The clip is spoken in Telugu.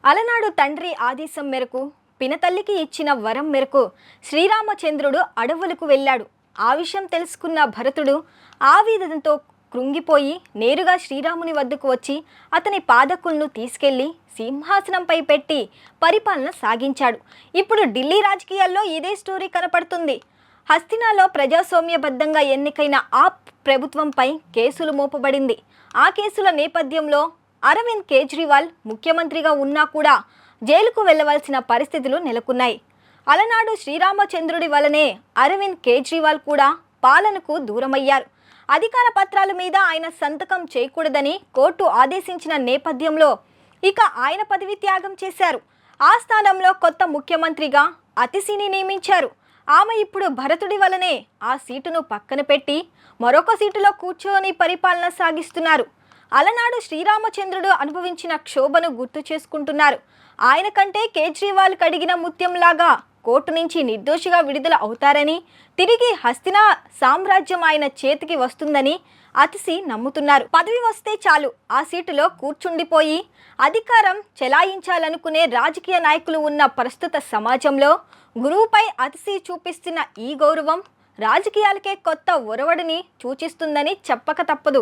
అలనాడు తండ్రి ఆదేశం మేరకు పినతల్లికి ఇచ్చిన వరం మేరకు శ్రీరామచంద్రుడు అడవులకు వెళ్ళాడు. ఆ విషయం తెలుసుకున్న భరతుడు ఆవేదనతో కృంగిపోయి నేరుగా శ్రీరాముని వద్దకు వచ్చి అతని పాదకులను తీసుకెళ్లి సింహాసనంపై పెట్టి పరిపాలన సాగించాడు. ఇప్పుడు ఢిల్లీ రాజకీయాల్లో ఇదే స్టోరీ కనపడుతుంది. హస్తినాలో ప్రజాస్వామ్యబద్ధంగా ఎన్నికైన ఆప్ ప్రభుత్వంపై కేసులు మోపబడింది. ఆ కేసుల నేపథ్యంలో అరవింద్ కేజ్రీవాల్ ముఖ్యమంత్రిగా ఉన్నా కూడా జైలుకు వెళ్లవలసిన పరిస్థితులు నెలకొన్నాయి. అలనాడు శ్రీరామచంద్రుడి వలనే అరవింద్ కేజ్రీవాల్ కూడా పాలనకు దూరమయ్యారు. అధికార పత్రాల మీద ఆయన సంతకం చేయకూడదని కోర్టు ఆదేశించిన నేపథ్యంలో ఇక ఆయన పదవి త్యాగం చేశారు. ఆ స్థానంలో కొత్త ముఖ్యమంత్రిగా అతిశిని నియమించారు. ఆమె ఇప్పుడు భరతుడి వలనే ఆ సీటును పక్కన పెట్టి మరొక సీటులో కూర్చొని పరిపాలన సాగిస్తున్నారు. అలనాడు శ్రీరామచంద్రుడు అనుభవించిన క్షోభను గుర్తు చేసుకుంటున్నారు. ఆయన కంటే కేజ్రీవాల్ కడిగిన ముత్యంలాగా కోర్టు నుంచి నిర్దోషిగా విడుదల అవుతారని, తిరిగి హస్తినా సామ్రాజ్యం ఆయన చేతికి వస్తుందని అతిశి నమ్ముతున్నారు. పదవి వస్తే చాలు ఆ సీటులో కూర్చుండిపోయి అధికారం చెలాయించాలనుకునే రాజకీయ నాయకులు ఉన్న ప్రస్తుత సమాజంలో గురువుపై అతిశి చూపిస్తున్న ఈ గౌరవం రాజకీయాలకే కొత్త ఒరవడిని సూచిస్తుందని చెప్పక తప్పదు.